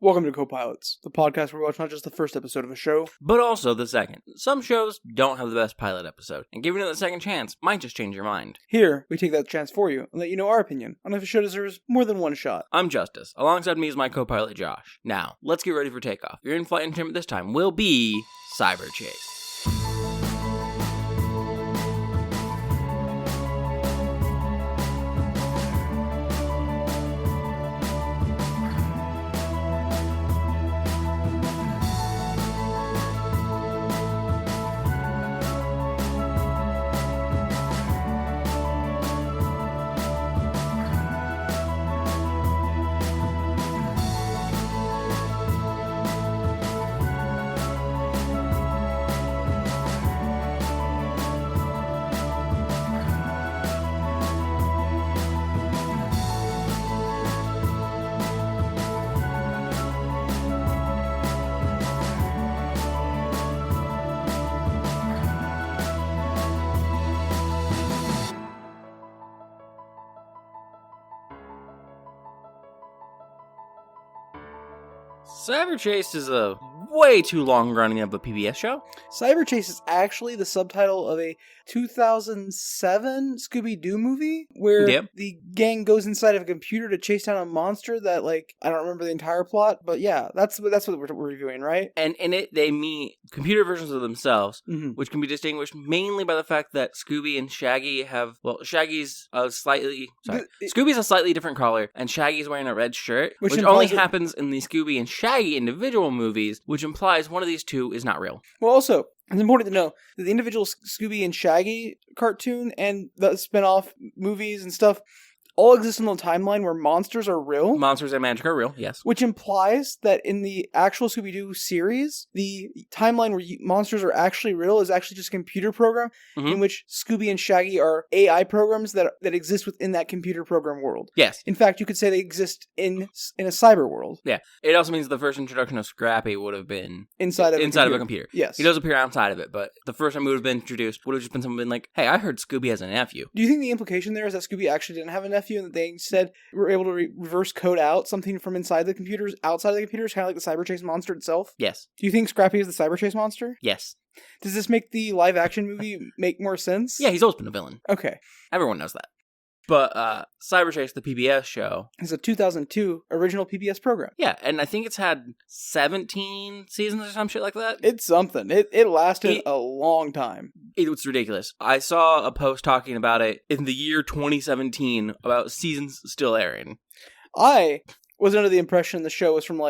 Welcome to Copilots, the podcast where we watch not just the first episode of a show, but also the second. Some shows don't have the best pilot episode, and giving it the second chance might just change your mind. Here, we take that chance for you and let you know our opinion on if a show deserves more than one shot. I'm Justice. Alongside me is my co-pilot Josh. Now, let's get ready for takeoff. Your in-flight entertainment this time will be Cyberchase. Cyberchase is a way too long running of a PBS show. Cyberchase is actually the subtitle of a 2007 Scooby-Doo movie where the gang goes inside of a computer to chase down a monster that, I don't remember the entire plot, but yeah, that's what we're reviewing, right? And in it, they meet computer versions of themselves, which can be distinguished mainly by the fact that Scooby and Shaggy have, Scooby's a slightly different color, and Shaggy's wearing a red shirt, which only happens in the Scooby and Shaggy individual movies, which implies one of these two is not real. Well, also, it's important to know that the individual Scooby and Shaggy cartoon and the spin-off movies and stuff all exist on the timeline where monsters are real. Monsters and magic are real, yes. Which implies that in the actual Scooby-Doo series, the timeline where monsters are actually real is actually just a computer program in which Scooby and Shaggy are AI programs that exist within that computer program world. Yes. In fact, you could say they exist in a cyber world. Yeah. It also means the first introduction of Scrappy would have been inside of a computer. Yes. He does appear outside of it, but the first time it would have been introduced would have just been someone been like, hey, I heard Scooby has a nephew. Do you think the implication there is that Scooby actually didn't have a nephew and that they instead were able to reverse code out something from inside the computers, outside of the computers, kind of like the Cyberchase monster itself? Yes. Do you think Scrappy is the Cyberchase monster? Yes. Does this make the live action movie make more sense? Yeah, he's always been a villain. Okay. Everyone knows that. But Cyberchase, the PBS show, is a 2002 original PBS program. Yeah, and I think it's had 17 seasons or some shit like that. It's something. It lasted a long time. It was ridiculous. I saw a post talking about it in the year 2017 about seasons still airing. I was under the impression the show was from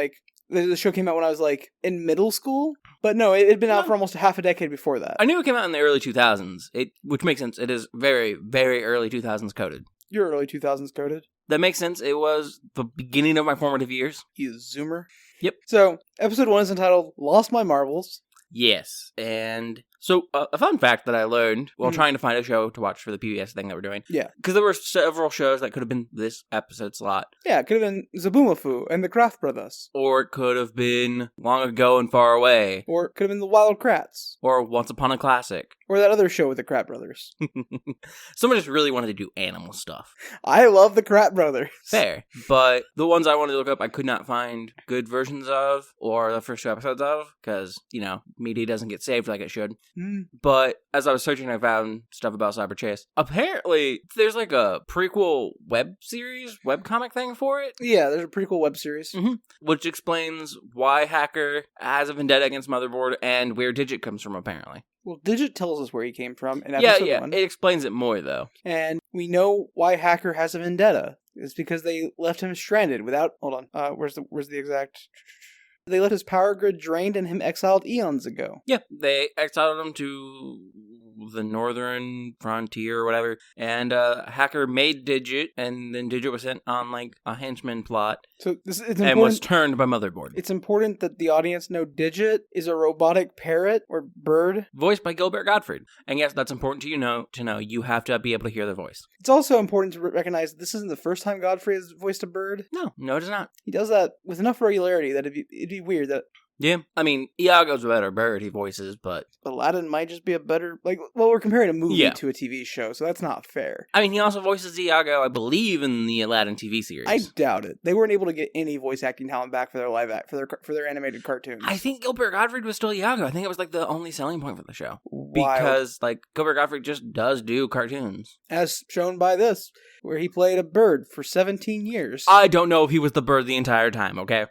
the show came out when I was in middle school, but no, it had been out for almost half a decade before that. I knew it came out in the early 2000s, which makes sense. It is very, very early 2000s coded. You're early 2000s coded. That makes sense. It was the beginning of my formative years. You zoomer. Yep. So, episode 1 is entitled Lost My Marbles. Yes, and so a fun fact that I learned while trying to find a show to watch for the PBS thing that we're doing. Yeah. Because there were several shows that could have been this episode slot. Yeah, it could have been Zaboomafoo and the Kraft Brothers. Or it could have been Long Ago and Far Away. Or it could have been the Wild Kratts. Or Once Upon a Classic. Or that other show with the Kratt Brothers. Someone just really wanted to do animal stuff. I love the Kratt Brothers. Fair. But the ones I wanted to look up, I could not find good versions of, or the first 2 episodes of, because, media doesn't get saved like it should. But as I was searching, I found stuff about Cyberchase. Apparently, there's a prequel webcomic thing for it. Yeah, there's a prequel web series. Which explains why Hacker has a vendetta against Motherboard and where Digit comes from, apparently. Well, Digit tells us where he came from in episode 1. It explains it more, though. And we know why Hacker has a vendetta. It's because they left him stranded without... Hold on. Where's the exact... They let his power grid drained and him exiled eons ago. Yeah, they exiled him to the northern frontier or whatever, and Hacker made Digit, and then Digit was sent on a henchman plot. So it's important, and was turned by Motherboard. It's important that the audience know Digit is a robotic parrot or bird voiced by Gilbert Gottfried. And yes, that's important to know. You have to be able to hear the voice. It's also important to recognize that this isn't the first time Godfrey has voiced a bird. No, it is not. He does that with enough regularity that it'd be weird that Yeah. I mean, Iago's a better bird he voices, but Aladdin might just be a better, we're comparing a movie to a TV show, so that's not fair. I mean, he also voices Iago, I believe, in the Aladdin TV series. I doubt it. They weren't able to get any voice acting talent back for their animated cartoons. I think Gilbert Gottfried was still Iago. I think it was the only selling point for the show. Wild. Because Gilbert Gottfried just does do cartoons. As shown by this, where he played a bird for 17 years. I don't know if he was the bird the entire time, okay?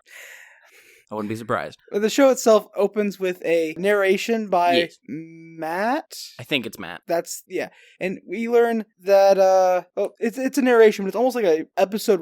I wouldn't be surprised. The show itself opens with a narration by Matt. I think it's Matt. Yeah. And we learn that, it's a narration, but it's almost like a episode,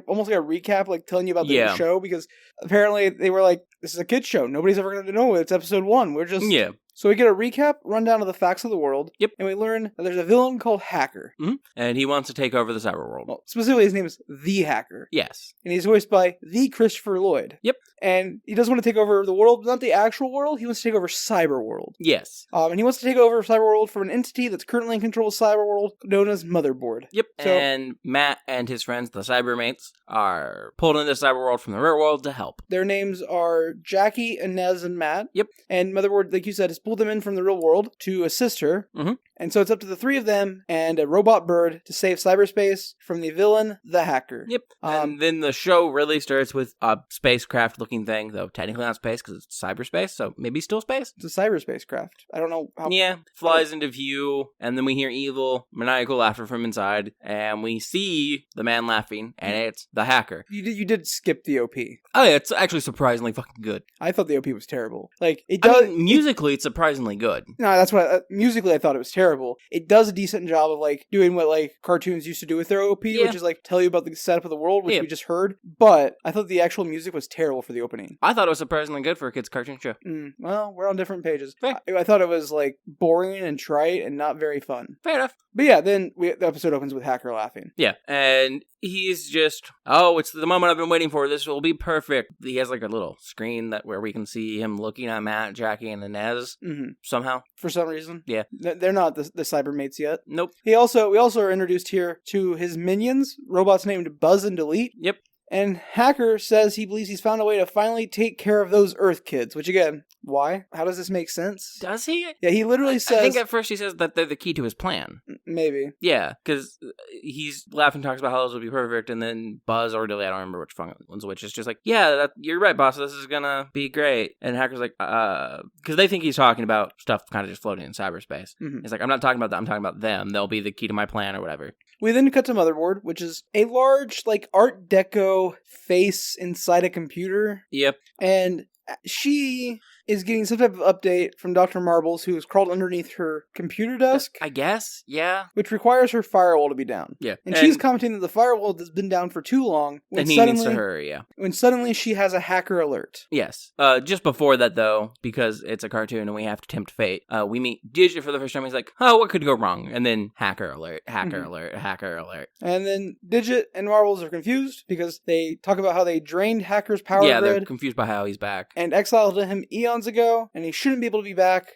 almost like a recap, telling you about the show, because apparently they were like, this is a kid's show. Nobody's ever going to know it's episode 1. We're just... Yeah. So we get a recap, rundown of the facts of the world. Yep. And we learn that there's a villain called Hacker. Mm-hmm. And he wants to take over the cyber world. Well, specifically, his name is The Hacker. Yes. And he's voiced by the Christopher Lloyd. Yep. And he doesn't want to take over the world, not the actual world. He wants to take over cyber world. Yes. And he wants to take over cyber world from an entity that's currently in control of cyber world, known as Motherboard. Yep. So, and Matt and his friends, the Cybermates, are pulled into the cyber world from the real world to help. Their names are Jackie, Inez, and Matt. Yep. And Motherboard, like you said, has pulled them in from the real world to assist her. Mm-hmm. And so it's up to the 3 of them and a robot bird to save cyberspace from the villain, the Hacker. Yep. And then the show really starts with a spacecraft-looking thing, though technically not space because it's cyberspace, so maybe still space? It's a cyberspace craft. I don't know how... Yeah. Flies into view, and then we hear evil, maniacal laughter from inside, and we see the man laughing, and it's the Hacker. You did skip the OP. Oh yeah, it's actually surprisingly fucking good. I thought the OP was terrible. It does... musically, it's surprisingly good. No, that's what... musically, I thought it was terrible. It does a decent job of, doing what, cartoons used to do with their OP, which is, tell you about the setup of the world, which we just heard. But I thought the actual music was terrible for the opening. I thought it was surprisingly good for a kid's cartoon show. Well, we're on different pages. Fair. I thought it was, boring and trite and not very fun. Fair enough. But yeah, then the episode opens with Hacker laughing. Yeah, and he's just, it's the moment I've been waiting for. This will be perfect. He has a little screen where we can see him looking at Matt, Jackie, and Inez somehow. For some reason. Yeah. They're not the Cybermates yet. Nope. We also are introduced here to his minions, robots named Buzz and Delete. Yep. And Hacker says he believes he's found a way to finally take care of those Earth kids, which again, why? How does this make sense? Does he? Yeah, he literally says... I think at first he says that they're the key to his plan. Maybe. Yeah, because he's laughing, talks about how this will be perfect, and then Buzz or Dilly, I don't remember which one's which, is just you're right, boss, this is gonna be great. And Hacker's because they think he's talking about stuff kind of just floating in cyberspace. Mm-hmm. He's I'm not talking about that, I'm talking about them. They'll be the key to my plan or whatever. We then cut to Motherboard, which is a large, Art Deco face inside a computer. Yep. And she is getting some type of update from Dr. Marbles, who is crawled underneath her computer desk. I guess, yeah. Which requires her firewall to be down. Yeah. And she's commenting that the firewall has been down for too long. And he needs to hurry, yeah. When suddenly she has a hacker alert. Yes. Just before that, though, because it's a cartoon and we have to tempt fate, we meet Digit for the first time. He's what could go wrong? And then hacker alert, hacker alert, hacker alert. And then Digit and Marbles are confused because they talk about how they drained Hacker's power grid. Yeah, they're confused by how he's back. And exiled him eons ago, and he shouldn't be able to be back.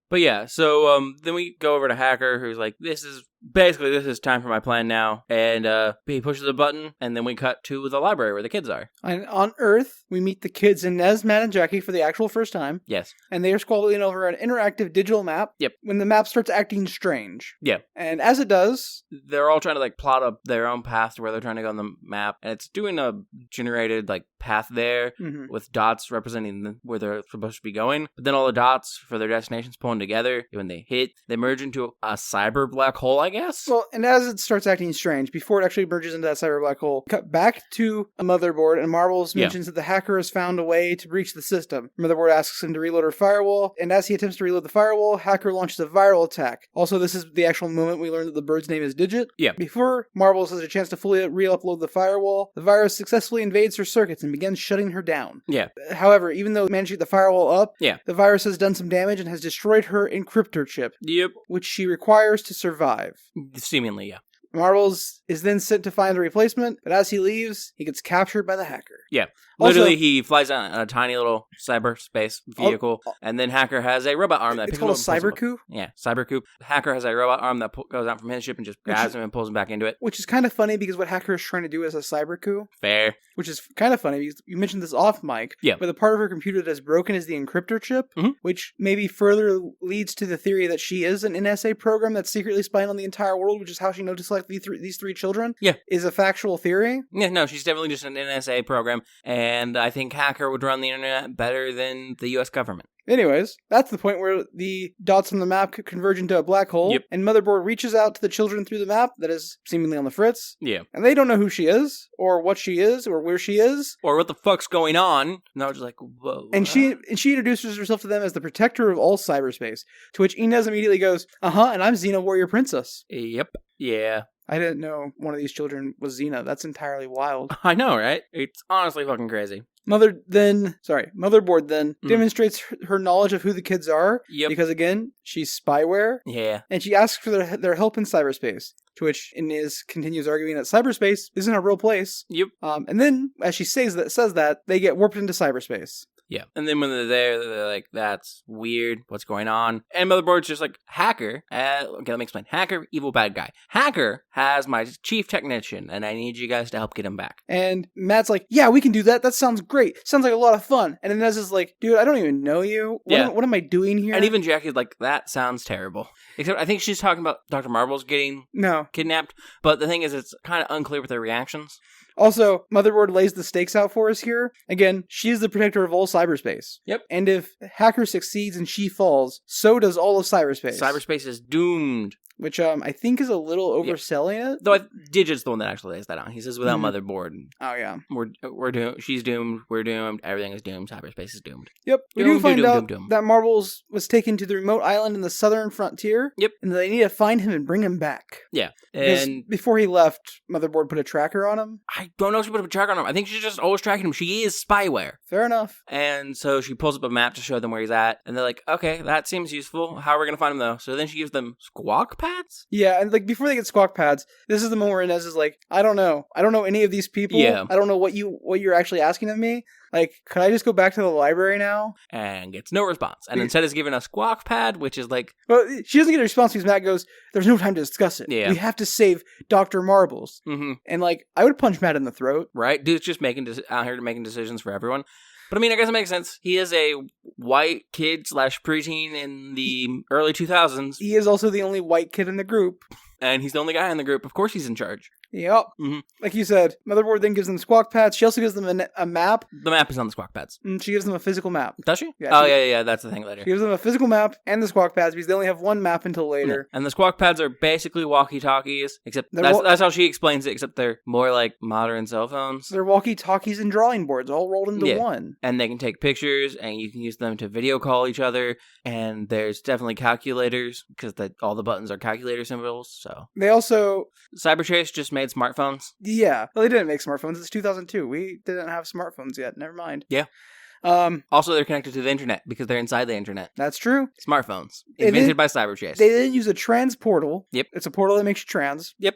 But yeah, so then we go over to Hacker, who's this is time for my plan now. And he pushes a button, and then we cut to the library where the kids are. And on Earth, we meet the kids Inez, Matt, and Jackie for the actual first time. Yes. And they are squabbling over an interactive digital map. Yep. When the map starts acting strange. Yeah. And as it does... They're all trying to plot up their own path to where they're trying to go on the map. And it's doing a generated path there with dots representing where they're supposed to be going. But then all the dots for their destinations pulling together. When they hit, they merge into a cyber black hole, I guess? Well, and as it starts acting strange, before it actually merges into that cyber black hole, cut back to a Motherboard, and Marbles mentions that the hacker has found a way to breach the system. Motherboard asks him to reload her firewall, and as he attempts to reload the firewall, Hacker launches a viral attack. Also, this is the actual moment we learn that the bird's name is Digit. Yeah. Before Marbles has a chance to fully re-upload the firewall, the virus successfully invades her circuits and begins shutting her down. Yeah. However, even though it managed to get the firewall up, yeah, the virus has done some damage and has destroyed her encryptor chip. Yep. Which she requires to survive. Seemingly, yeah. Marbles is then sent to find a replacement, but as he leaves, he gets captured by the hacker. Yeah. Literally, he flies on a tiny little cyberspace vehicle, and then Hacker has a robot arm that it's called a cybercoup? Yeah, cybercoup. Hacker has a robot arm that goes out from his ship and just grabs him and pulls him back into it. Which is kind of funny because what Hacker is trying to do is a cybercoup. Fair. Which is kind of funny because you mentioned this off mic. Yeah. But the part of her computer that's broken is the encryptor chip, which maybe further leads to the theory that she is an NSA program that's secretly spying on the entire world, which is how she knows to select these three children. Yeah. Is a factual theory. Yeah, no, she's definitely just an NSA program, and I think Hacker would run the internet better than the U.S. government. Anyways, that's the point where the dots on the map converge into a black hole, and Motherboard reaches out to the children through the map that is seemingly on the fritz. Yeah. And they don't know who she is, or what she is, or where she is. Or what the fuck's going on. And they're just like, whoa. And she introduces herself to them as the protector of all cyberspace, to which Inez immediately goes, and I'm Xena Warrior Princess. Yep. Yeah. I didn't know one of these children was Xena. That's entirely wild. I know, right? It's honestly fucking crazy. Motherboard then demonstrates her knowledge of who the kids are. Yep. Because again, she's spyware. Yeah. And she asks for their help in cyberspace. To which Inez continues arguing that cyberspace isn't a real place. Yep. And then, as she says that, they get warped into cyberspace. Yeah. And then when they're there, they're like, that's weird. What's going on? And Motherboard's just like, Hacker. Okay, let me explain. Hacker, evil bad guy. Hacker has my chief technician, and I need you guys to help get him back. And Matt's like, yeah, we can do that. That sounds great. Sounds like a lot of fun. And Inez is like, dude, I don't even know you. What am I doing here? And even Jackie's like, that sounds terrible. Except I think she's talking about Dr. Marbles getting kidnapped. But the thing is, it's kind of unclear with their reactions. Also, Motherboard lays the stakes out for us here. Again, she's the protector of all cyberspace. Yep. And if Hacker succeeds and she falls, so does all of cyberspace. Cyberspace is doomed. Which I think is a little overselling it. Though Digit's the one that actually lays that out. He says without Motherboard. Oh, yeah. We're doomed. She's doomed. We're doomed. Everything is doomed. Cyberspace is doomed. Yep. We do find out that Marbles was taken to the remote island in the southern frontier. Yep. And they need to find him and bring him back. Yeah. And before he left, Motherboard put a tracker on him. I don't know if she put a tracker on him. I think she's just always tracking him. She is spyware. Fair enough. And so she pulls up a map to show them where he's at. And they're like, okay, that seems useful. How are we going to find him, though? So then she gives them squawk pads? Yeah, and like before they get squawk pads, this is the moment where Inez is like, I don't know any of these people. Yeah. I don't know what you're actually asking of me. Like, could I just go back to the library now? And gets no response. And instead is given a squawk pad, which is like... Well, she doesn't get a response because Matt goes, there's no time to discuss it. Yeah. We have to save Dr. Marbles. Mm-hmm. And like, I would punch Matt in the throat. Right? Dude's just out here making decisions for everyone. But I mean, I guess it makes sense. He is a white kid / preteen in the early 2000s. He is also the only white kid in the group. And he's the only guy in the group. Of course he's in charge. Yep. Mm-hmm. Like you said, Motherboard then gives them squawk pads. She also gives them a map. The map is on the squawk pads. She gives them a physical map. Does she? Yeah. Yeah. That's the thing later. She gives them a physical map and the squawk pads because they only have one map until later. Yeah. And the squawk pads are basically walkie-talkies, except that's how she explains it, except they're more like modern cell phones. They're walkie-talkies and drawing boards all rolled into one. And they can take pictures, and you can use them to video call each other, and there's definitely calculators, because all the buttons are calculator symbols, so... They also... Cyberchase just made smartphones. Yeah. Well, they didn't make smartphones. It's 2002. We didn't have smartphones yet. Never mind. Yeah. Also, they're connected to the internet because they're inside the internet. That's true. Smartphones. Invented by Cyberchase. They didn't use a transportal. Yep. It's a portal that makes you trans. Yep.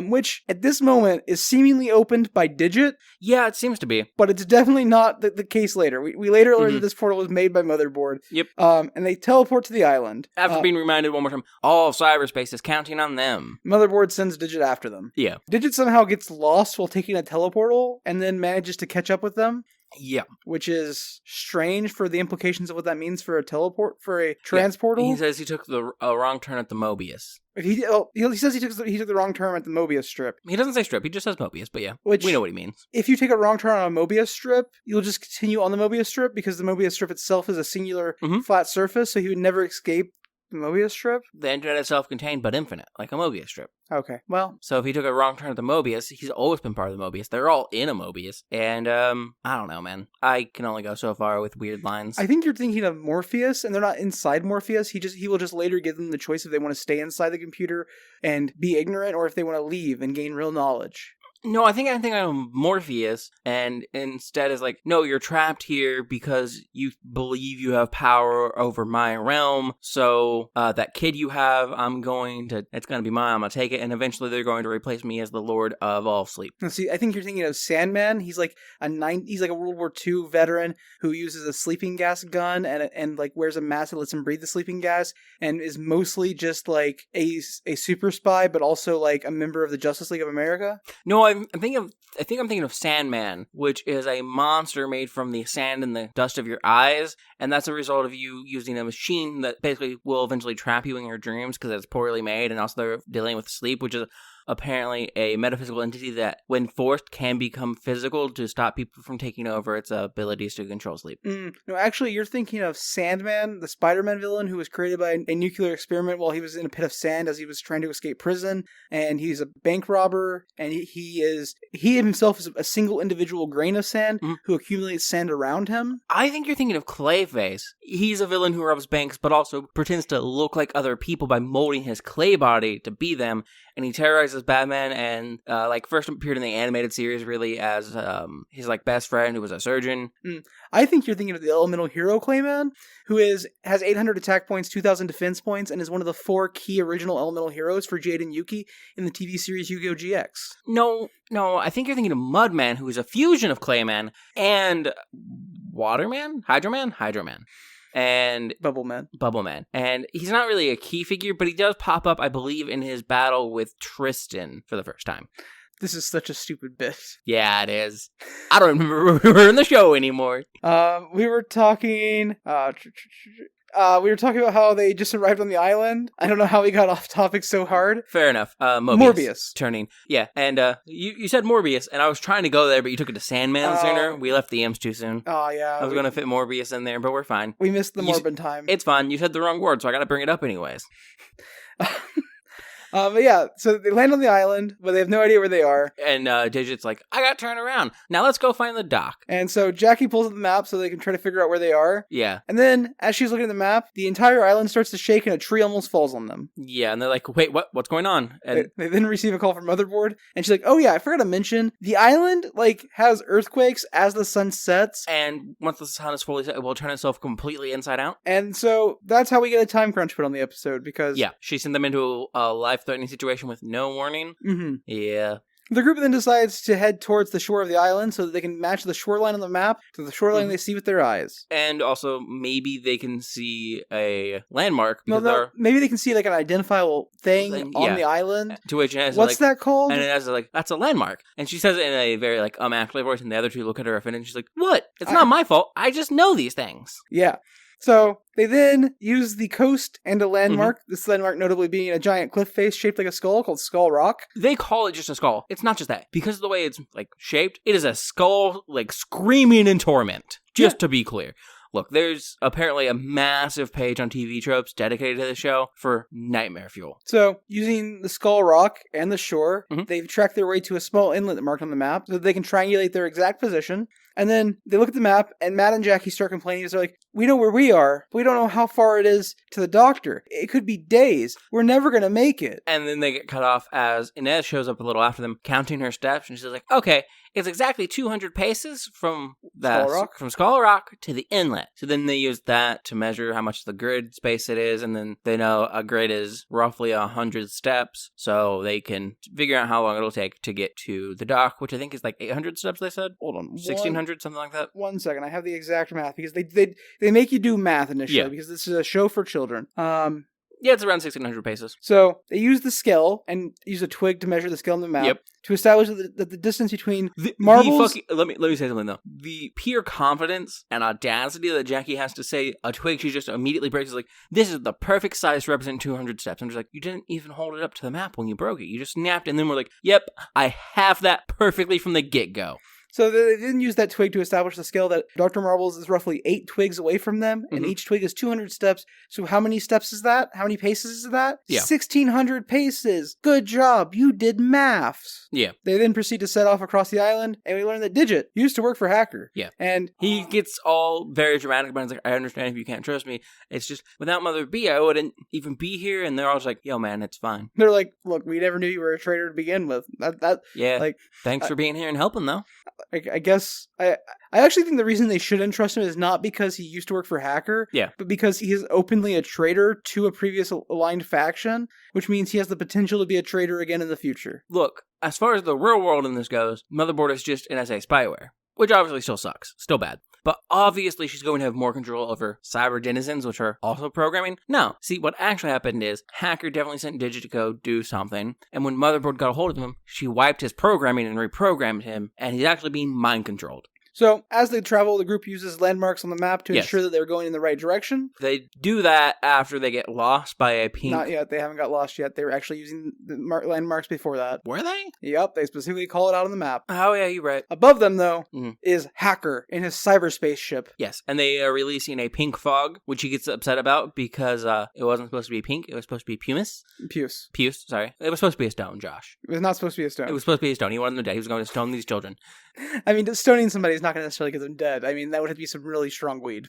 Which, at this moment, is seemingly opened by Digit. Yeah, it seems to be. But it's definitely not the case later. We later learned that this portal was made by Motherboard. Yep. And they teleport to the island. After being reminded one more time, all cyberspace is counting on them. Motherboard sends Digit after them. Yeah. Digit somehow gets lost while taking a teleportal, and then manages to catch up with them. Yeah. Which is strange for the implications of what that means for a transportal. Yeah. He says he took a wrong turn at the Mobius. He says he took the wrong turn at the Mobius strip. He doesn't say strip, he just says Mobius, but yeah, we know what he means. If you take a wrong turn on a Mobius strip, you'll just continue on the Mobius strip because the Mobius strip itself is a singular flat surface, so he would never escape the Mobius strip. The internet is self-contained but infinite, like a Mobius strip. Okay, well... So if he took a wrong turn at the Mobius, he's always been part of the Mobius. They're all in a Mobius. And, I don't know, man. I can only go so far with weird lines. I think you're thinking of Morpheus, and they're not inside Morpheus. He will just later give them the choice if they want to stay inside the computer and be ignorant, or if they want to leave and gain real knowledge. No, I think I'm Morpheus, and instead is like, no, you're trapped here because you believe you have power over my realm, so that kid you have, it's gonna be mine, I'm gonna take it, and eventually they're going to replace me as the Lord of all sleep. Now, see, I think you're thinking of Sandman. He's like a World War II veteran who uses a sleeping gas gun and like wears a mask that lets him breathe the sleeping gas, and is mostly just like a super spy, but also like a member of the Justice League of America. No, I think I'm thinking of Sandman, which is a monster made from the sand and the dust of your eyes, and that's a result of you using a machine that basically will eventually trap you in your dreams because it's poorly made, and also they're dealing with sleep, which is apparently a metaphysical entity that, when forced, can become physical to stop people from taking over its abilities to control sleep. No, actually, you're thinking of Sandman, the Spider-Man villain who was created by a nuclear experiment while he was in a pit of sand as he was trying to escape prison, and he's a bank robber, and he himself is a single individual grain of sand who accumulates sand around him. I think you're thinking of Clayface. He's a villain who robs banks, but also pretends to look like other people by molding his clay body to be them, and he terrorizes Batman, and first appeared in the animated series really as his like best friend who was a surgeon. I think you're thinking of the Elemental Hero Clayman, who has 800 attack points, 2,000 defense points, and is one of the 4 key original Elemental Heroes for Jade and Yuki in the TV series Yu-Gi-Oh! GX. No, I think you're thinking of Mudman, who is a fusion of Clayman and Waterman? Hydroman. And Bubbleman. And he's not really a key figure, but he does pop up, I believe, in his battle with Tristan for the first time. This is such a stupid bit. Yeah, it is. I don't remember we were in the show anymore. We were talking about how they just arrived on the island. I don't know how we got off topic so hard. Fair enough. Morbius. Turning. Yeah, and you said Morbius, and I was trying to go there, but you took it to Sandman sooner. We left the M's too soon. Oh, yeah. I was going to fit Morbius in there, but we're fine. We missed the Morbin time. It's fine. You said the wrong word, so I got to bring it up anyways. But yeah, so they land on the island, but they have no idea where they are. And Digit's like, I got to turn around. Now let's go find the dock. And so Jackie pulls up the map so they can try to figure out where they are. Yeah. And then, as she's looking at the map, the entire island starts to shake and a tree almost falls on them. Yeah, and they're like, wait, what's going on? And they then receive a call from Motherboard, and she's like, oh yeah, I forgot to mention, the island, has earthquakes as the sun sets. And once the sun is fully set, it will turn itself completely inside out. And so, that's how we get a time crunch put on the episode, because... Yeah, she sent them into a life-threatening situation with no warning. Mm-hmm. Yeah. The group then decides to head towards the shore of the island so that they can match the shoreline on the map to the shoreline they see with their eyes. And also, maybe they can see a landmark. Maybe they can see an identifiable thing on the island. To which it has what's that called? And it has that's a landmark. And she says it in a very actually voice, and the other two look at her offended, and she's like, what? It's not my fault. I just know these things. Yeah. So, they then use the coast and a landmark, this landmark notably being a giant cliff face shaped like a skull called Skull Rock. They call it just a skull. It's not just that. Because of the way it's, shaped, it is a skull, screaming in torment. Just to be clear. Look, there's apparently a massive page on TV Tropes dedicated to the show for nightmare fuel. So, using the Skull Rock and the shore, they've tracked their way to a small inlet marked on the map so that they can triangulate their exact position. And then they look at the map, and Matt and Jackie start complaining because they're like, we know where we are, but we don't know how far it is to the doctor. It could be days. We're never going to make it. And then they get cut off as Inez shows up a little after them, counting her steps, and she's like, okay, it's exactly 200 paces from Skull Rock to the inlet. So then they use that to measure how much the grid space it is, and then they know a grid is roughly 100 steps, so they can figure out how long it'll take to get to the dock, which I think is 800 steps, they said? Hold on. 1,600, something like that? 1 second, I have the exact math, because they make you do math in this show, because this is a show for children. Yeah, it's around 1,600 paces. So, they use the scale, and use a twig to measure the scale on the map, to establish that the distance between marbles... Let me say something, though. The pure confidence and audacity that Jackie has to say a twig she just immediately breaks is this is the perfect size to represent 200 steps. I'm just you didn't even hold it up to the map when you broke it. You just snapped, and then we're yep, I have that perfectly from the get-go. So they didn't use that twig to establish the scale that Dr. Marbles is roughly 8 twigs away from them, and each twig is 200 steps. So how many steps is that? How many paces is that? Yeah. 1,600 paces. Good job. You did maths. Yeah. They then proceed to set off across the island, and we learn that Digit used to work for Hacker. Yeah. And he gets all very dramatic about it. He's like, I understand if you can't trust me. It's just, without Mother B, I wouldn't even be here. And they're all just like, yo, man, it's fine. They're like, look, we never knew you were a traitor to begin with. Yeah. Like, thanks for being here and helping, though. I guess I actually think the reason they shouldn't trust him is not because he used to work for Hacker, but because he is openly a traitor to a previous aligned faction, which means he has the potential to be a traitor again in the future. Look, as far as the real world in this goes, Motherboard is just NSA spyware, which obviously still sucks, still bad. But obviously she's going to have more control over cyber denizens, which are also programming. No, see, what actually happened is Hacker definitely sent Digit to go do something, and when Motherboard got a hold of him, she wiped his programming and reprogrammed him, and he's actually being mind-controlled. So, as they travel, the group uses landmarks on the map to ensure that they're going in the right direction. They do that after they get lost by a pink... Not yet. They haven't got lost yet. They were actually using the landmarks before that. Were they? Yep. They specifically call it out on the map. Oh, yeah, you're right. Above them, though, is Hacker in his cyberspace ship. Yes, and they are releasing a pink fog, which he gets upset about because it wasn't supposed to be pink. It was supposed to be pumice. Puce, sorry. It was supposed to be a stone, Josh. It was not supposed to be a stone. It was supposed to be a stone. He wanted them dead. He was going to stone these children. I mean, stoning somebody is not going to necessarily get them dead. I mean, that would have to be some really strong weed.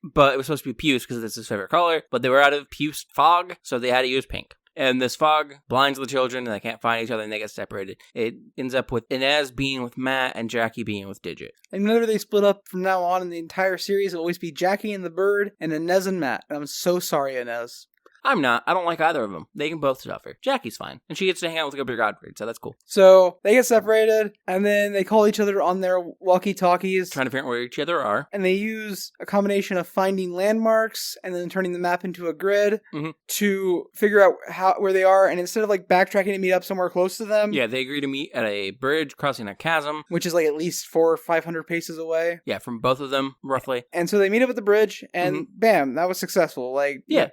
But it was supposed to be puce because it's his favorite color. But they were out of puce fog, so they had to use pink. And this fog blinds the children, and they can't find each other, and they get separated. It ends up with Inez being with Matt and Jackie being with Digit. And whenever they split up from now on in the entire series, it'll always be Jackie and the Bird and Inez and Matt. And I'm so sorry, Inez. I'm not. I don't like either of them. They can both suffer. Jackie's fine. And she gets to hang out with Gilbert Gottfried, so that's cool. So they get separated, and then they call each other on their walkie-talkies. Trying to figure out where each other are. And they use a combination of finding landmarks and then turning the map into a grid to figure out where they are. And instead of like backtracking to meet up somewhere close to them. Yeah, they agree to meet at a bridge crossing a chasm. Which is like at least 400 or 500 paces away. Yeah, from both of them, roughly. And so they meet up at the bridge, and bam, that was successful.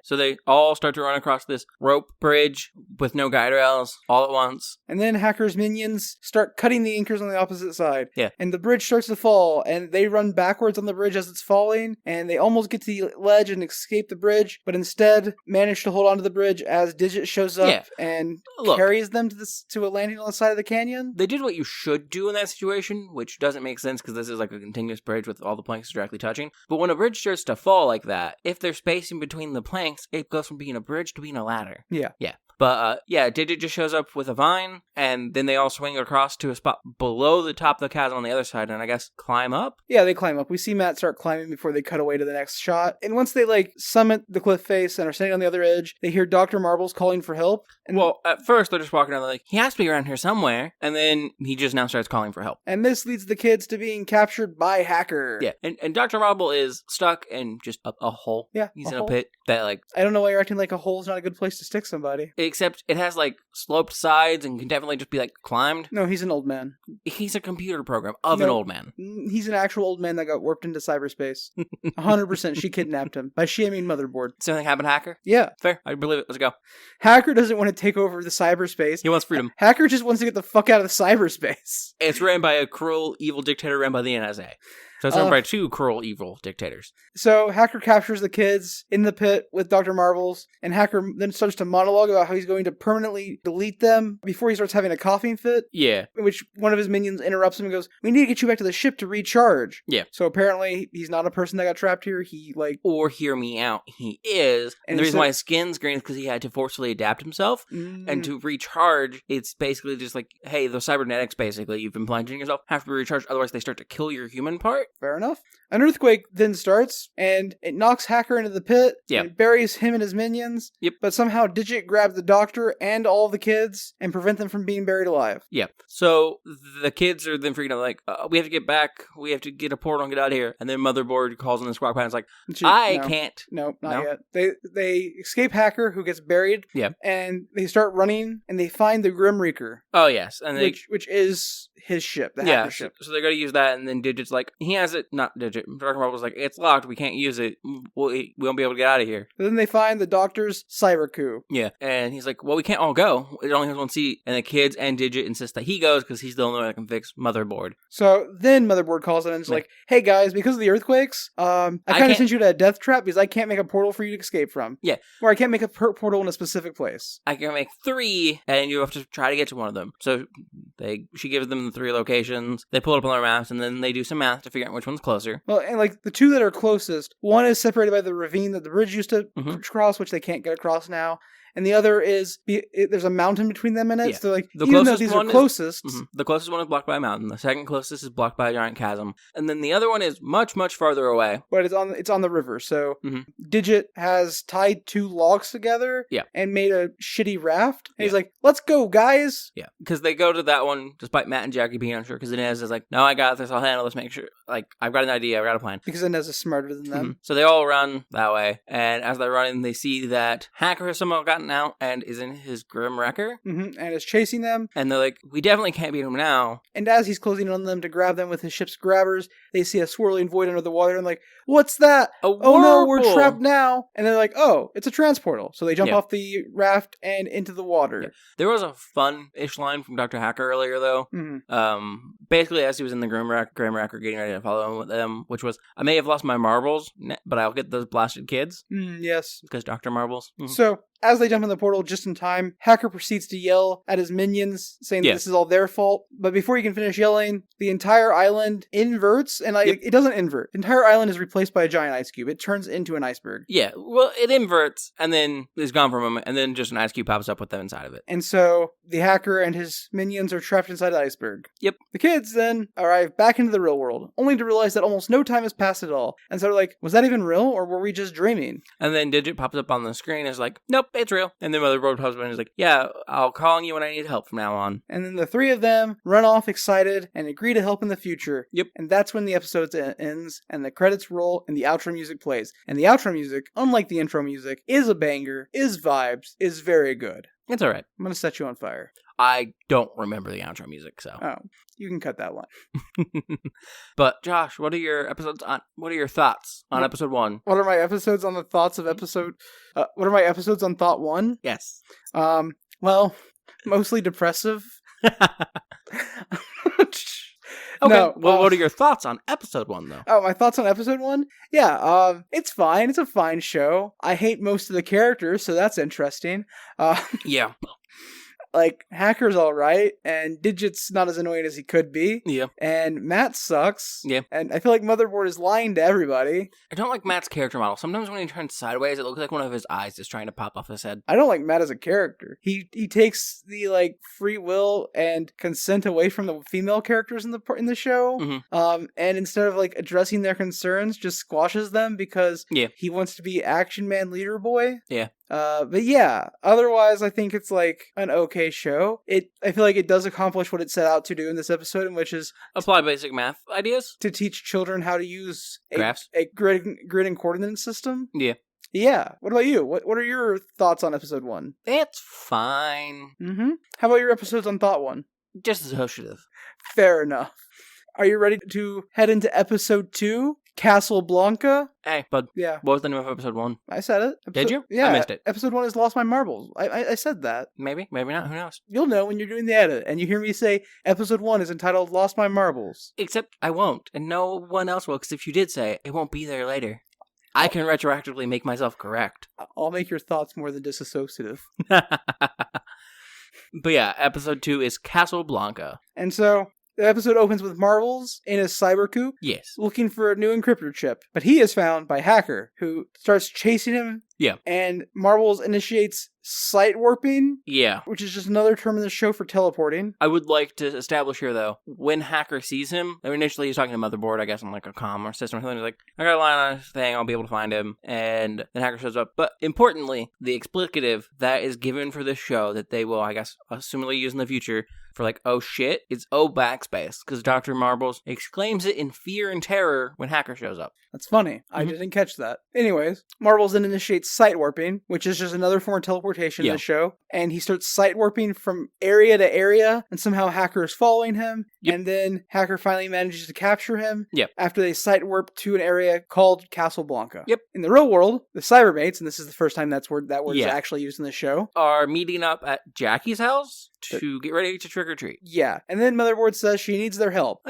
So they all start to run across this rope bridge with no guide rails all at once. And then Hacker's minions start cutting the anchors on the opposite side. Yeah. And the bridge starts to fall, and they run backwards on the bridge as it's falling, and they almost get to the ledge and escape the bridge, but instead manage to hold onto the bridge as Digit shows up and carries them to a landing on the side of the canyon. They did what you should do in that situation, which doesn't make sense because this is like a continuous bridge with all the planks directly touching. But when a bridge starts to fall like that, if there's spacing between the planks, it goes from being a bridge to being a ladder. Yeah. But, Digit just shows up with a vine, and then they all swing across to a spot below the top of the chasm on the other side, and I guess climb up? Yeah, they climb up. We see Matt start climbing before they cut away to the next shot. And once they, summit the cliff face and are standing on the other edge, they hear Dr. Marbles calling for help. And well, at first, they're just walking around, they're like, he has to be around here somewhere. And then he just now starts calling for help. And this leads the kids to being captured by Hacker. Yeah, and Dr. Marble is stuck in just a hole. Yeah, he's in a pit that, I don't know why you're acting like a hole's not a good place to stick somebody. Except it has, sloped sides and can definitely just be, climbed. No, he's an old man. He's a computer program of an old man. He's an actual old man that got warped into cyberspace. 100%. She kidnapped him. By she, I mean Motherboard. Something happened to Hacker? Yeah. Fair. I believe it. Let's go. Hacker doesn't want to take over the cyberspace. He wants freedom. Hacker just wants to get the fuck out of the cyberspace. It's ran by a cruel, evil dictator ran by the NSA. So it's run by two cruel, evil dictators. So Hacker captures the kids in the pit with Dr. Marbles, and Hacker then starts to monologue about how he's going to permanently delete them before he starts having a coughing fit. Yeah. In which one of his minions interrupts him and goes, we need to get you back to the ship to recharge. Yeah. So apparently he's not a person that got trapped here. Or hear me out, he is. And the reason why his skin's green is because he had to forcefully adapt himself. And to recharge, it's basically just hey, the cybernetics, basically, you've been plunging yourself, have to be recharged, otherwise they start to kill your human part. Fair enough. An earthquake then starts, and it knocks Hacker into the pit, and it buries him and his minions, but somehow Digit grabs the doctor and all the kids and prevent them from being buried alive. Yeah. So the kids are then freaking out, we have to get back, we have to get a portal and get out of here, and then Motherboard calls on the squawk pan and is like, can't. No, not yet. They escape Hacker, who gets buried, and they start running, and they find the Grim Reaper. Oh, yes. And which is his ship, the Hacker ship. So they're going to use that, and then Digit's like, he has it, not Digit. Dr. Marble's like, it's locked, we can't use it. We won't be able to get out of here. But then they find the doctor's cyber coup. Yeah, and he's like, well, we can't all go. It only has one seat. And the kids and Digit insist that he goes because he's the only one that can fix Motherboard. So then Motherboard calls in and is like, hey guys, because of the earthquakes, I kind of sent you to a death trap because I can't make a portal for you to escape from. Yeah. Or I can't make a portal in a specific place. I can make 3, and you have to try to get to one of them. So she gives them the 3 locations. They pull it up on their maps, and then they do some math to figure out which one's closer. Well, and like the 2 that are closest, one is separated by the ravine that the bridge used to cross, which they can't get across now. And the other is, there's a mountain between them and it. Yeah. So, like, even though these are closest. The closest one is blocked by a mountain. The second closest is blocked by a giant chasm. And then the other one is much, much farther away. But it's on the river. So, Digit has tied 2 logs together and made a shitty raft. And he's like, let's go, guys. Yeah. Because they go to that one, despite Matt and Jackie being unsure. Because Inez is like, no, I got this. I'll handle this. Make sure. Like, I've got an idea. I've got a plan. Because Inez is smarter than them. So they all run that way. And as they're running, they see that Hacker has somehow gotten out and is in his Grim Wrecker. And is chasing them. And they're like, we definitely can't beat him now. And as he's closing on them to grab them with his ship's grabbers, they see a swirling void under the water and like, what's that? Oh no, we're trapped now. And they're like, oh, it's a transportal. So they jump off the raft and into the water. Yeah. There was a fun-ish line from Dr. Hacker earlier, though. Basically, as he was in the Grim Wrecker getting ready to follow them, which was, I may have lost my marbles, but I'll get those blasted kids. Yes. Because Dr. Marbles. So, as they jump in the portal just in time, Hacker proceeds to yell at his minions, saying that this is all their fault. But before he can finish yelling, the entire island inverts, and it doesn't invert. The entire island is replaced by a giant ice cube. It turns into an iceberg. Yeah, well, it inverts, and then is gone for a moment, and then just an ice cube pops up with them inside of it. And so, the Hacker and his minions are trapped inside the iceberg. Yep. The kids then arrive back into the real world, only to realize that almost no time has passed at all. And so they're like, was that even real, or were we just dreaming? And then Digit pops up on the screen and is like, nope, it's real. And then Motherboard pops up and is like, yeah, I'll call on you when I need help from now on. And then the 3 of them run off excited and agree to help in the future. Yep. And that's when the episode ends, and the credits roll, and the outro music plays. And the outro music, unlike the intro music, is a banger, is vibes, is very good. It's alright. I'm gonna set you on fire. I don't remember the outro music, so. Oh, you can cut that one. But Josh, what are your thoughts on episode 1? What are my episodes on the thoughts of episode? What are my episodes on thought 1? Yes. Well, mostly depressive. Okay. No, well, what are your thoughts on episode 1, though? Oh, my thoughts on episode 1? Yeah, it's fine. It's a fine show. I hate most of the characters, so that's interesting. Yeah. Like, Hacker's alright, and Digit's not as annoying as he could be. Yeah. And Matt sucks. Yeah. And I feel like Motherboard is lying to everybody. I don't like Matt's character model. Sometimes when he turns sideways, it looks like one of his eyes is trying to pop off his head. I don't like Matt as a character. He takes the, like, free will and consent away from the female characters in the show. Mm-hmm. And instead of, like, addressing their concerns, just squashes them because he wants to be Action Man Leader Boy. Yeah. But yeah, otherwise I think it's like an okay show. I feel like it does accomplish what it set out to do in this episode, which is apply basic math ideas to teach children how to use graphs, a grid and coordinate system. Yeah. Yeah. What about you? What are your thoughts on episode 1? It's fine. How about your episodes on thought 1? Just associative. Fair enough. Are you ready to head into episode 2? Casablanca? Hey, bud. Yeah. What was the name of episode 1? I said it. Did you? Yeah. I missed it. Episode 1 is Lost My Marbles. I said that. Maybe. Maybe not. Who knows? You'll know when you're doing the edit and you hear me say episode 1 is entitled Lost My Marbles. Except I won't. And no one else will, because if you did say it, it won't be there later. I can retroactively make myself correct. I'll make your thoughts more than disassociative. But yeah, episode 2 is Casablanca. And so the episode opens with Marbles in his cyber coup. Yes. Looking for a new encryptor chip. But he is found by Hacker, who starts chasing him. Yeah. And Marbles initiates sight warping. Yeah. Which is just another term in the show for teleporting. I would like to establish here, though, when Hacker sees him, initially he's talking to Motherboard, I guess, on like a comm or system or something. He's like, I got a line on this thing, I'll be able to find him. And then Hacker shows up. But importantly, the explicative that is given for this show that they will, I guess, assumably use in the future for like, oh shit, it's oh backspace. Because Dr. Marbles exclaims it in fear and terror when Hacker shows up. That's funny. I didn't catch that. Anyways, Marbles then initiates sight warping, which is just another form of teleportation in the show. And he starts sight warping from area to area, and somehow Hacker is following him. Yep. And then Hacker finally manages to capture him. Yep. After they site warp to an area called Castle Blanca. Yep. In the real world, the Cybermates, and this is the first time that word is actually used in the show, are meeting up at Jackie's house to get ready to trick or treat. Yeah. And then Motherboard says she needs their help.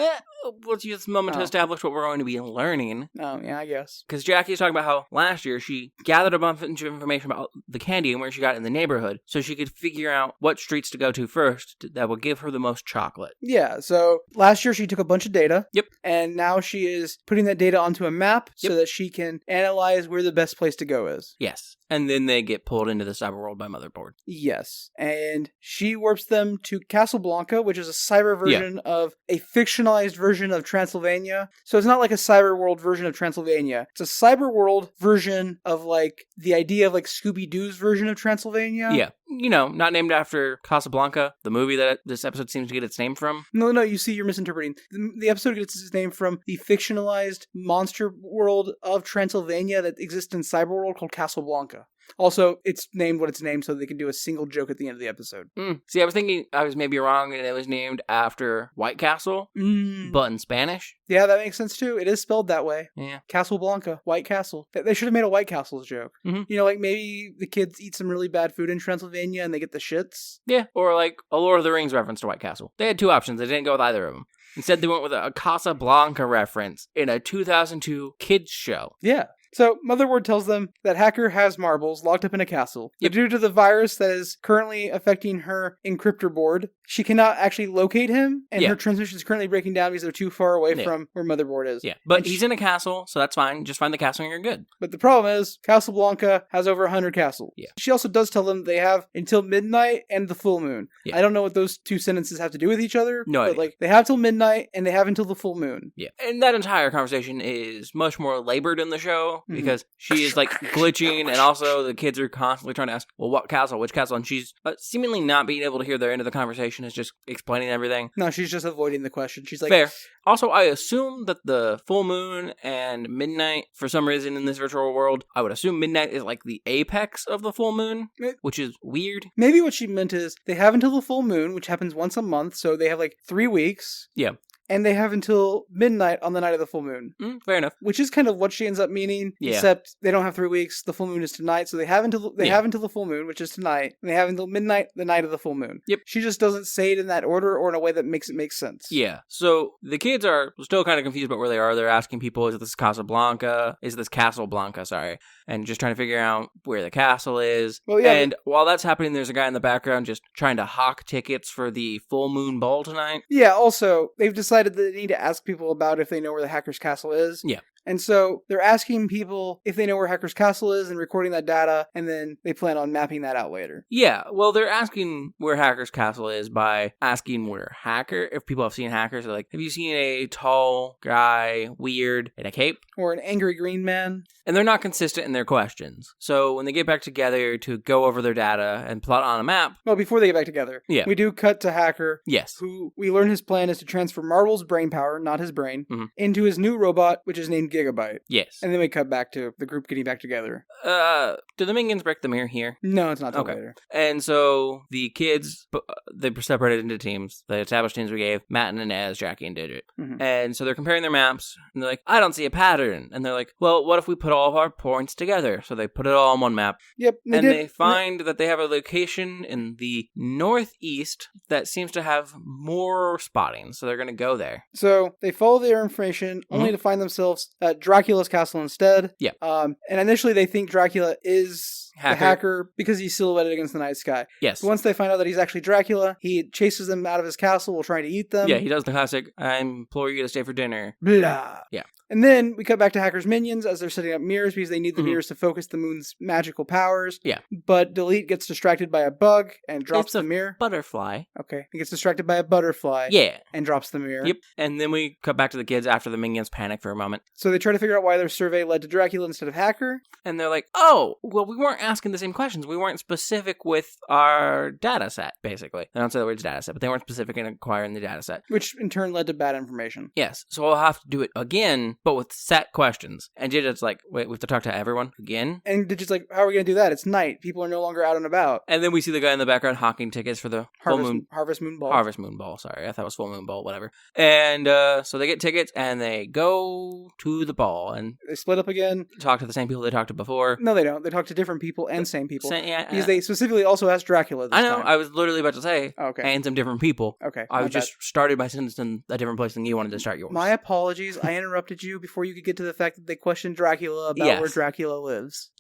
Let's use this moment to establish what we're going to be learning. Oh, yeah, I guess. Because Jackie's talking about how last year she gathered a bunch of information about the candy and where she got in the neighborhood so she could figure out what streets to go to first that would give her the most chocolate. Yeah, so last year she took a bunch of data. Yep. And now she is putting that data onto a map so that she can analyze where the best place to go is. Yes. And then they get pulled into the cyberworld by Motherboard. Yes. And she warps them to Castle Blanca, which is a cyber version of a fictionalized version of Transylvania. So it's not like a cyber world version of Transylvania. It's a cyber world version of like the idea of like Scooby-Doo's version of Transylvania. Yeah. You know, not named after Casablanca, the movie that this episode seems to get its name from. No, you see, you're misinterpreting. The episode gets its name from the fictionalized monster world of Transylvania that exists in Cyberworld called Castle Blanca. Also, it's named what it's named so they can do a single joke at the end of the episode. See, I was thinking I was maybe wrong and it was named after White Castle, but in Spanish. Yeah, that makes sense too. It is spelled that way. Yeah. Castle Blanca, White Castle. They should have made a White Castle's joke. You know, like maybe the kids eat some really bad food in Transylvania and they get the shits. Yeah, or like a Lord of the Rings reference to White Castle. They had two options. They didn't go with either of them. Instead, they went with a Casablanca reference in a 2002 kids show. Yeah. So, Motherboard tells them that Hacker has marbles locked up in a castle. But due to the virus that is currently affecting her encryptor board, she cannot actually locate him, and her transmission is currently breaking down because they're too far away from where Motherboard is. Yeah, but he's in a castle, so that's fine. Just find the castle and you're good. But the problem is, Castle Blanca has over 100 castles. Yeah. She also does tell them they have until midnight and the full moon. Yeah. I don't know what those two sentences have to do with each other. No but idea. Like, they have till midnight and they have until the full moon. Yeah, and that entire conversation is much more labored in the show because she is like glitching, and also the kids are constantly trying to ask, well, what castle, which castle, and she's seemingly not being able to hear their end of the conversation, is just explaining everything. No, she's just avoiding the question. She's like, fair. Also, I assume that the full moon and midnight, for some reason in this virtual world, I would assume midnight is like the apex of the full moon, which is weird. Maybe what she meant is they have until the full moon, which happens once a month, so they have like 3 weeks. Yeah. And they have until midnight on the night of the full moon. Fair enough. Which is kind of what she ends up meaning. Yeah. Except they don't have 3 weeks. The full moon is tonight. So they have until the full moon, which is tonight. And they have until midnight, the night of the full moon. Yep. She just doesn't say it in that order or in a way that makes it make sense. Yeah. So the kids are still kind of confused about where they are. They're asking people, is this Casablanca? Is this Castle Blanca? Sorry. And just trying to figure out where the castle is. Well, yeah, and while that's happening, there's a guy in the background just trying to hawk tickets for the full moon ball tonight. Yeah, also, they've decided that they need to ask people about if they know where the Hacker's Castle is. Yeah. And so they're asking people if they know where Hacker's Castle is and recording that data, and then they plan on mapping that out later. Yeah, well, they're asking where Hacker's Castle is by asking where Hacker, if people have seen Hackers, they're like, have you seen a tall guy, weird, in a cape? Or an angry green man? And they're not consistent in their questions. So when they get back together to go over their data and plot on a map... Well, before they get back together, we do cut to Hacker. Yes. Who we learn his plan is to transfer Marble's brain power, not his brain, into his new robot, which is named Gigabyte. Yes. And then we cut back to the group getting back together. Do the minions break the mirror here? No, it's not till later. And so the kids, they separated into teams. The established teams we gave, Matt and Inez, Jackie and Digit. And so they're comparing their maps, and they're like, I don't see a pattern. And they're like, well, what if we put all of our points together? So they put it all on one map. Yep. They find that they have a location in the northeast that seems to have more spotting. So they're going to go there. So they follow their information only to find themselves at Dracula's castle instead. Yeah. And initially they think Dracula is the Hacker because he's silhouetted against the night sky. Yes. But once they find out that he's actually Dracula, he chases them out of his castle while trying to eat them. Yeah, he does the classic, I implore you to stay for dinner. Blah. Yeah. And then we cut back to Hacker's minions as they're setting up mirrors because they need the mirrors to focus the moon's magical powers. Yeah. But Delete gets distracted by a bug and drops the mirror. Butterfly. Okay. He gets distracted by a butterfly. Yeah. And drops the mirror. Yep. And then we cut back to the kids after the minions panic for a moment. So they try to figure out why their survey led to Dracula instead of Hacker. And they're like, oh, well, we weren't asking the same questions. We weren't specific with our data set, basically. They don't say the words data set, but they weren't specific in acquiring the data set. Which in turn led to bad information. Yes. So I'll have to do it again but with set questions. And Digit's like, wait, we have to talk to everyone again? And Digit's like, how are we going to do that? It's night. People are no longer out and about. And then we see the guy in the background hawking tickets for the Harvest Moon Ball. Harvest Moon Ball, sorry. I thought it was Full Moon Ball, whatever. And so they get tickets and they go to the ball and they split up again. Talk to the same people they talked to before. No, they don't. They talk to different people and same people. Yeah, because they specifically also asked Dracula this I know. time. I was literally about to say, and some different people. Okay. I was just started my sentence in a different place than you wanted to start yours. My apologies. I interrupted you before you could get to the fact that they questioned Dracula about where Dracula lives.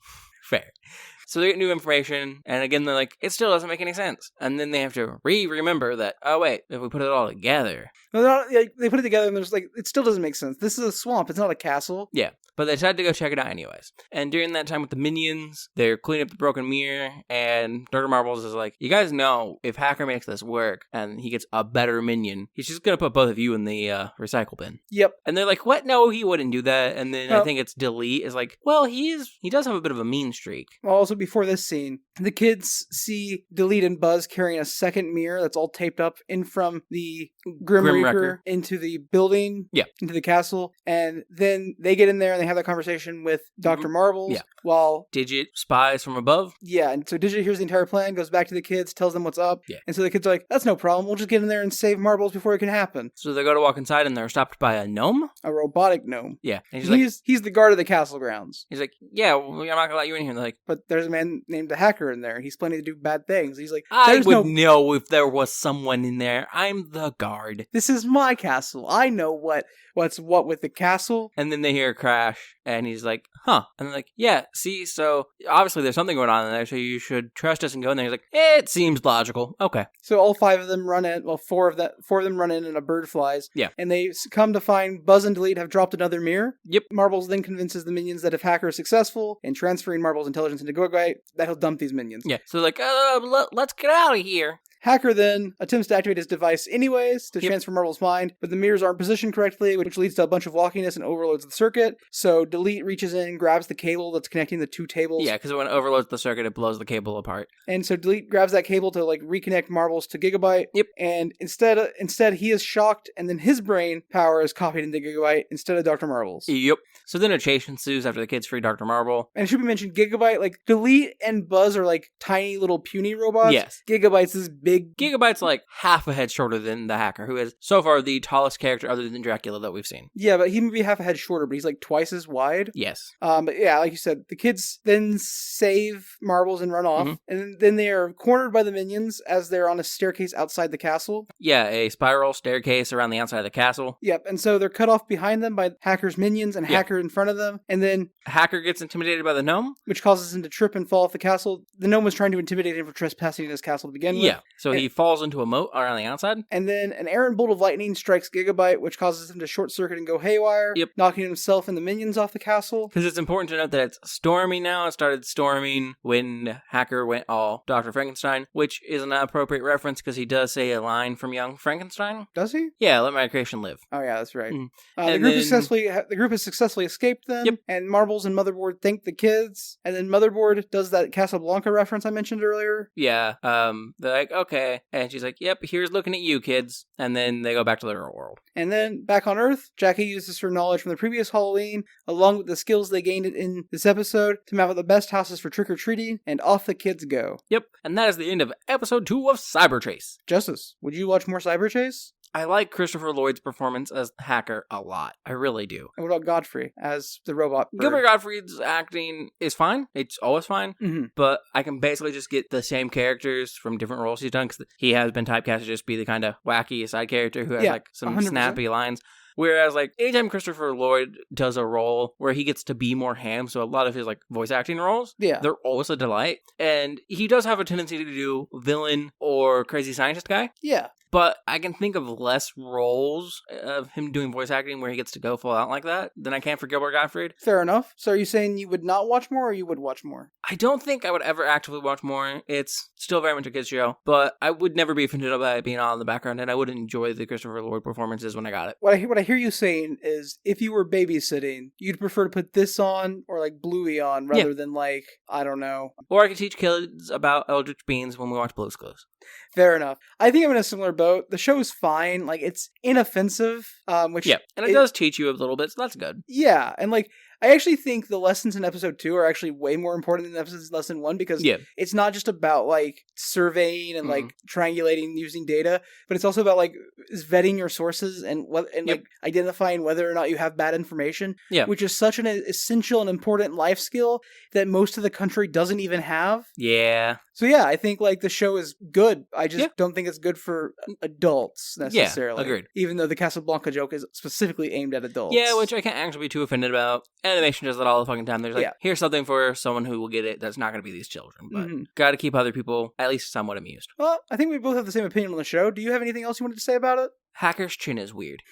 Fair. So they get new information, and again, they're like, it still doesn't make any sense. And then they have to remember that, oh, wait, if we put it all together. No, they put it together, and they're just like, it still doesn't make sense. This is a swamp. It's not a castle. Yeah, but they decided to go check it out anyways. And during that time with the minions, they're cleaning up the broken mirror, and Dr. Marbles is like, you guys know, if Hacker makes this work, and he gets a better minion, he's just going to put both of you in the recycle bin. Yep. And they're like, what? No, he wouldn't do that. And then I think it's Delete is like, well, he does have a bit of a mean streak. Also, before this scene, the kids see Delete and Buzz carrying a second mirror that's all taped up in from the Grim Reaper into the building, into the castle, and then they get in there and they have that conversation with Dr. Marbles while Digit spies from above. Yeah, and so Digit hears the entire plan, goes back to the kids, tells them what's up, and so the kids are like, that's no problem, we'll just get in there and save Marbles before it can happen. So they go to walk inside and they're stopped by a gnome? A robotic gnome. Yeah. And he's the guard of the castle grounds. He's like, yeah, well, I'm not going to let you in here. And they're like, but there's a man named the Hacker in there. He's planning to do bad things. He's like, I would know if there was someone in there. I'm the guard. This is my castle. I know what's what with the castle. And then they hear a crash, and he's like, huh. And they're like, yeah, see, so obviously there's something going on in there, so you should trust us and go in there. He's like, it seems logical. Okay. So all five of them run in. Well, four of them run in, and a bird flies. Yeah. And they come to find Buzz and Delete have dropped another mirror. Yep. Marbles then convinces the minions that if Hacker is successful in transferring Marbles' intelligence into Gogite, that he'll dump these minions. Yeah. So like, let's get out of here. Hacker then attempts to activate his device anyways to transfer Marbles' mind, but the mirrors aren't positioned correctly, which leads to a bunch of wonkiness and overloads the circuit. So Delete reaches in, grabs the cable that's connecting the two tables. Yeah, because when it overloads the circuit, it blows the cable apart. And so Delete grabs that cable to like reconnect Marbles to Gigabyte. Yep. And instead he is shocked, and then his brain power is copied into Gigabyte instead of Dr. Marbles. Yep. So then a chase ensues after the kids free Dr. Marble. And it should be mentioned, Gigabyte, like Delete and Buzz are like tiny little puny robots. Yes. Gigabyte's this big. Gigabyte's like half a head shorter than the Hacker, who is so far the tallest character other than Dracula that we've seen. Yeah, but he may be half a head shorter, but he's like twice as wide. Yes. But yeah, like you said, the kids then save Marbles and run off, and then they are cornered by the minions as they're on a staircase outside the castle. Yeah, a spiral staircase around the outside of the castle. Yep, and so they're cut off behind them by Hacker's minions and Hacker in front of them, and then Hacker gets intimidated by the gnome, which causes him to trip and fall off the castle. The gnome was trying to intimidate him for trespassing in his castle to begin with. Yeah, so he falls into a moat around the outside. And then an errant bolt of lightning strikes Gigabyte, which causes him to short circuit and go haywire, knocking himself and the minions off the castle. Because it's important to note that it's storming now. It started storming when Hacker went all Dr. Frankenstein, which is an appropriate reference because he does say a line from Young Frankenstein. Does he? Yeah, let my creation live. Oh yeah, that's right. The group has successfully escaped them, and Marbles and Motherboard thank the kids, and then Motherboard does that Casablanca reference I mentioned earlier. Yeah, they're like, okay, and she's like, yep, here's looking at you, kids, and then they go back to the real world. And then, back on Earth, Jackie uses her knowledge from the previous Halloween, along with the skills they gained in this episode, to map out the best houses for trick-or-treating, and off the kids go. Yep, and that is the end of episode 2 of Cyberchase. Justice, would you watch more Cyberchase? I like Christopher Lloyd's performance as Hacker a lot. I really do. And what about Godfrey as the robot bird? Gilbert Gottfried's acting is fine. It's always fine. But I can basically just get the same characters from different roles he's done, because he has been typecast to just be the kind of wacky side character who has like some 100%. Snappy lines. Whereas, like, anytime Christopher Lloyd does a role where he gets to be more Ham, so a lot of his, like, voice acting roles, they're always a delight. And he does have a tendency to do villain or crazy scientist guy. Yeah. But I can think of less roles of him doing voice acting where he gets to go full out like that than I can for Gilbert Gottfried. Fair enough. So are you saying you would not watch more, or you would watch more? I don't think I would ever actively watch more. It's still very much a kid's show, but I would never be offended by it being on in the background, and I would enjoy the Christopher Lloyd performances when I got it. What I hear you saying is, if you were babysitting, you'd prefer to put this on or like Bluey on rather than like, I don't know. Or I could teach kids about Eldritch Beans when we watch Blue's Clues. Fair enough. I think I'm in a similar boat. The show is fine. Like, it's inoffensive, which... Yeah, and it does teach you a little bit, so that's good. Yeah, and like, I actually think the lessons in episode 2 are actually way more important than lesson 1 because it's not just about like surveying and like triangulating using data, but it's also about like vetting your sources and like identifying whether or not you have bad information, which is such an essential and important life skill that most of the country doesn't even have. Yeah. So yeah, I think like the show is good. I just don't think it's good for adults necessarily. Yeah, agreed. Even though the Casablanca joke is specifically aimed at adults. Yeah, which I can't actually be too offended about. Animation does that all the fucking time. There's like, here's something for someone who will get it that's not going to be these children. But got to keep other people at least somewhat amused. Well, I think we both have the same opinion on the show. Do you have anything else you wanted to say about it? Hacker's chin is weird.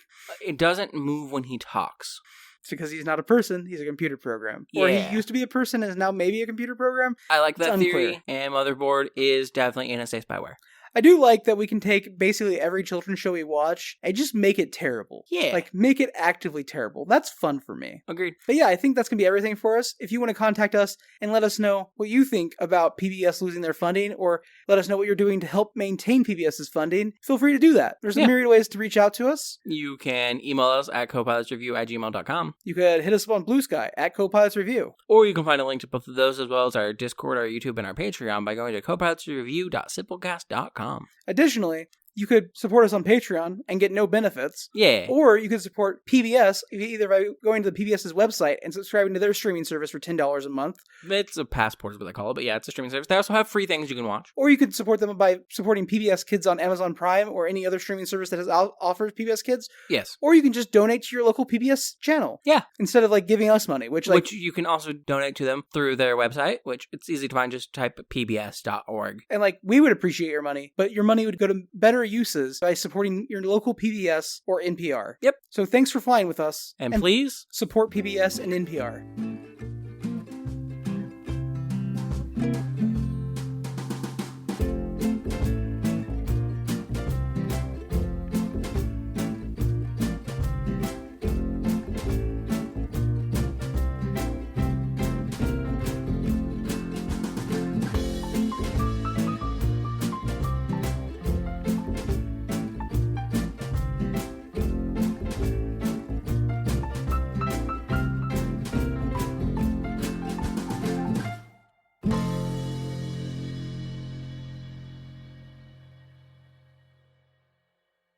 It doesn't move when he talks. It's because he's not a person, he's a computer program. Yeah. Or he used to be a person and is now maybe a computer program. I like that theory, and Motherboard is definitely NSA spyware. I do like that we can take basically every children's show we watch and just make it terrible. Yeah. Like, make it actively terrible. That's fun for me. Agreed. But yeah, I think that's going to be everything for us. If you want to contact us and let us know what you think about PBS losing their funding, or let us know what you're doing to help maintain PBS's funding, feel free to do that. There's a myriad of ways to reach out to us. You can email us at copilotsreview@gmail.com. You could hit us up on Blue Sky at copilotsreview. Or you can find a link to both of those as well as our Discord, our YouTube, and our Patreon by going to copilotsreview.simplecast.com. Additionally, you could support us on Patreon and get no benefits. Yeah. Or you could support PBS either by going to the PBS's website and subscribing to their streaming service for $10 a month. It's a passport is what they call it, but yeah, it's a streaming service. They also have free things you can watch. Or you could support them by supporting PBS Kids on Amazon Prime or any other streaming service that offers PBS Kids. Yes. Or you can just donate to your local PBS channel. Yeah. Instead of like giving us money, which you can also donate to them through their website, which it's easy to find. Just type pbs.org. And like, we would appreciate your money, but your money would go to better uses by supporting your local PBS or NPR. Yep. So thanks for flying with us. And please support PBS and NPR.